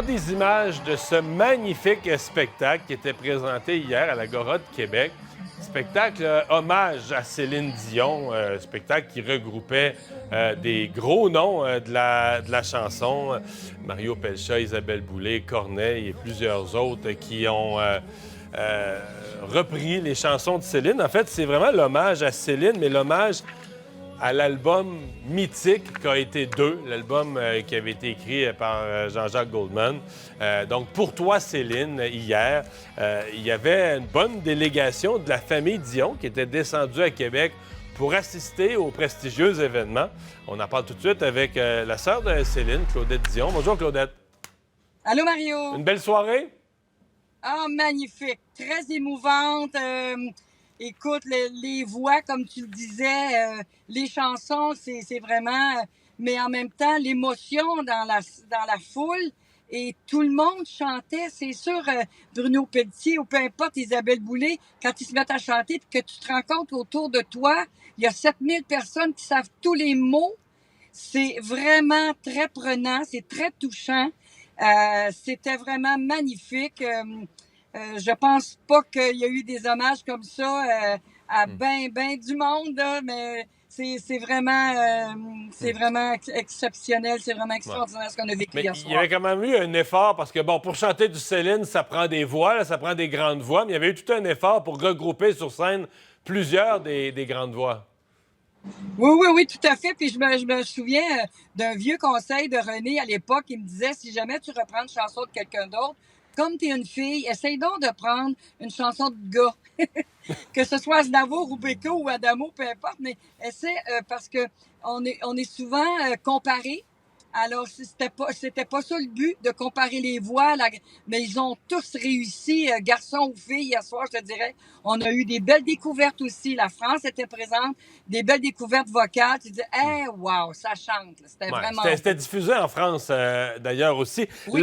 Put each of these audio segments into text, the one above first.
Des images de ce magnifique spectacle qui était présenté hier à l'Agora de Québec. Spectacle hommage à Céline Dion, spectacle qui regroupait des gros noms de la chanson. Mario Pelcha, Isabelle Boulay, Corneille et plusieurs autres qui ont repris les chansons de Céline. En fait, c'est vraiment l'hommage à Céline, mais l'hommage à l'album mythique qu'a été Deux, l'album qui avait été écrit par Jean-Jacques Goldman. Donc, pour toi, Céline, hier, il y avait une bonne délégation de la famille Dion qui était descendue à Québec pour assister au prestigieux événement. On en parle tout de suite avec la sœur de Céline, Claudette Dion. Bonjour, Claudette. Allô, Mario. Une belle soirée? Ah, magnifique. Très émouvante. Écoute, les voix, comme tu le disais, les chansons, c'est vraiment... mais en même temps, l'émotion dans la foule. Et tout le monde chantait. C'est sûr, Bruno Pelletier ou peu importe, Isabelle Boulay, quand ils se mettent à chanter, que tu te rends compte autour de toi, il y a 7000 personnes qui savent tous les mots. C'est vraiment très prenant, c'est très touchant. C'était vraiment magnifique. Je pense pas qu'il y a eu des hommages comme ça à ben du monde, là, mais c'est vraiment exceptionnel, c'est vraiment extraordinaire ce qu'on a vécu hier soir. Il y avait quand même eu un effort parce que, bon, pour chanter du Céline, ça prend des voix, là, ça prend des grandes voix, mais il y avait eu tout un effort pour regrouper sur scène plusieurs des grandes voix. Oui, tout à fait. Puis je me souviens d'un vieux conseil de René à l'époque. Il me disait, si jamais tu reprends une chanson de quelqu'un d'autre, comme tu es une fille, essaye donc de prendre une chanson de gars. Que ce soit Aznavour ou Beko ou Adamo, peu importe, mais essaie parce que on est souvent comparés. Alors, c'était pas ça le but, de comparer les voix, mais ils ont tous réussi, garçons ou filles, hier soir, je te dirais. On a eu des belles découvertes aussi. La France était présente, des belles découvertes vocales. Tu dis, hey, wow, ça chante. C'était vraiment... C'était diffusé en France, d'ailleurs, aussi. Oui.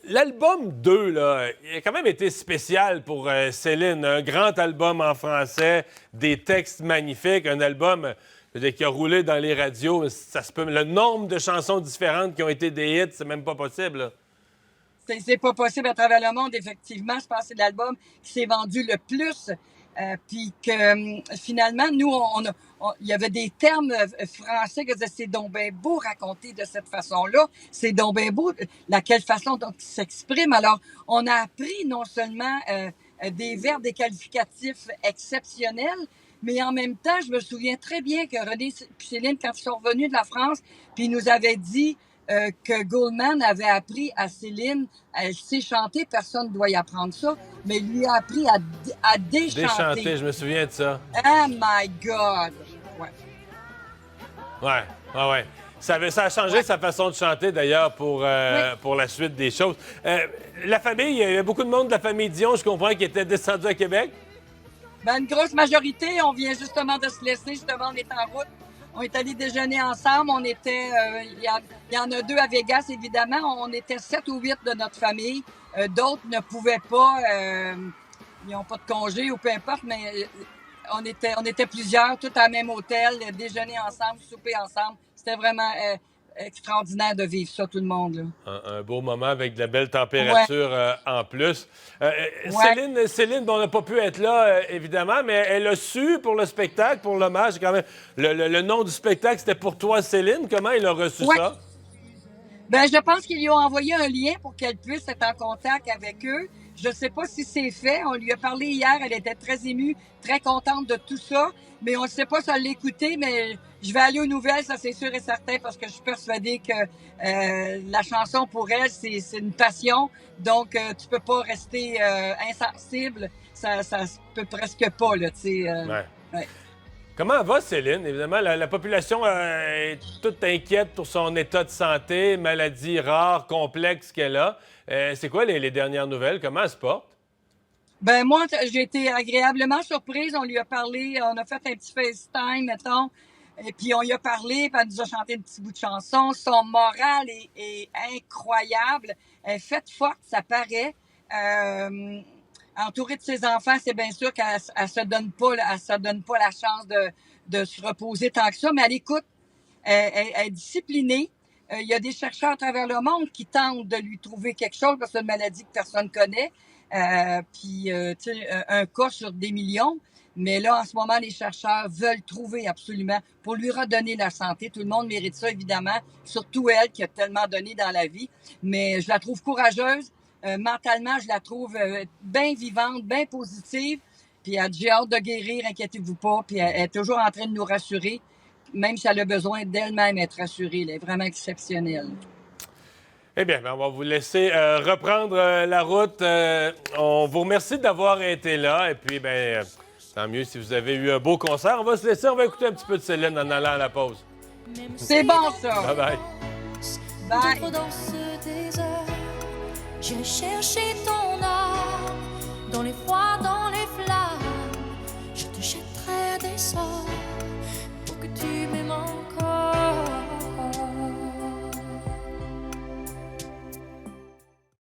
L'album 2, là, il a quand même été spécial pour Céline. Un grand album en français, des textes magnifiques, un album qui a roulé dans les radios. Ça se peut, le nombre de chansons différentes qui ont été des hits, c'est même pas possible, là. C'est pas possible à travers le monde, effectivement. Je pense que c'est l'album qui s'est vendu le plus. Puis que finalement, nous, il y avait des termes français que c'est donc ben beau raconter de cette façon-là. C'est donc ben beau laquelle façon dont il s'exprime. Alors, on a appris non seulement des verbes, des qualificatifs exceptionnels, mais en même temps, je me souviens très bien que René et Céline, quand ils sont revenus de la France, puis ils nous avaient dit que Goldman avait appris à Céline, elle sait chanter, personne ne doit y apprendre ça, mais il lui a appris à déchanter. Déchanter, je me souviens de ça. Oh my God! Ouais. Ça a changé sa façon de chanter, d'ailleurs, pour la suite des choses. La famille, il y avait beaucoup de monde de la famille Dion, je comprends, qui était descendu à Québec. Ben, une grosse majorité, on vient justement de se laisser, justement, on est en route. On est allés déjeuner ensemble. On était, il y en a 2 à Vegas, évidemment. On était 7 ou 8 de notre famille. D'autres ne pouvaient pas, ils n'ont pas de congé ou peu importe, mais on était plusieurs, tous à la même hôtel, déjeuner ensemble, souper ensemble. C'était vraiment extraordinaire de vivre ça, tout le monde, là. Un beau moment avec de la belle température en plus. Céline, on n'a pas pu être là, évidemment, mais elle a su pour le spectacle, pour l'hommage, quand même. Le nom du spectacle, c'était Pour toi, Céline. Comment il a reçu ça? Ben, je pense qu'ils lui ont envoyé un lien pour qu'elle puisse être en contact avec eux. Je ne sais pas si c'est fait. On lui a parlé hier. Elle était très émue, très contente de tout ça. Mais on ne sait pas si elle l'a écouté, mais je vais aller aux nouvelles, ça c'est sûr et certain, parce que je suis persuadée que la chanson pour elle, c'est une passion. Donc, tu peux pas rester insensible. Ça se peut presque pas, là, tu sais. Ouais. Comment va Céline? Évidemment, la population est toute inquiète pour son état de santé, maladie rare, complexe qu'elle a. C'est quoi les dernières nouvelles? Comment elle se porte? Ben moi, j'ai été agréablement surprise. On lui a parlé, on a fait un petit FaceTime, mettons, et puis on lui a parlé, puis elle nous a chanté un petit bout de chanson. Son moral est incroyable. Elle est faite forte, ça paraît. Entourée de ses enfants, c'est bien sûr qu'elle se donne pas la chance de se reposer tant que ça, mais elle écoute. Elle est disciplinée. il y a des chercheurs à travers le monde qui tentent de lui trouver quelque chose parce que c'est une maladie que personne ne connaît. Puis, tu sais, un cas sur des millions. Mais là, en ce moment, les chercheurs veulent trouver absolument pour lui redonner la santé. Tout le monde mérite ça, évidemment, surtout elle qui a tellement donné dans la vie. Mais je la trouve courageuse. Mentalement, je la trouve bien vivante, bien positive. Puis elle dit, j'ai hâte de guérir, inquiétez-vous pas. Puis elle est toujours en train de nous rassurer, même si elle a besoin d'elle-même être rassurée. Elle est vraiment exceptionnelle. Eh bien, on va vous laisser reprendre la route. On vous remercie d'avoir été là. Et puis, tant mieux si vous avez eu un beau concert. On va se laisser, on va écouter un petit peu de Céline en allant à la pause. C'est bon, ça. Bye-bye. Bye. Dans ce désert, j'irai chercher ton âme dans les froids, dans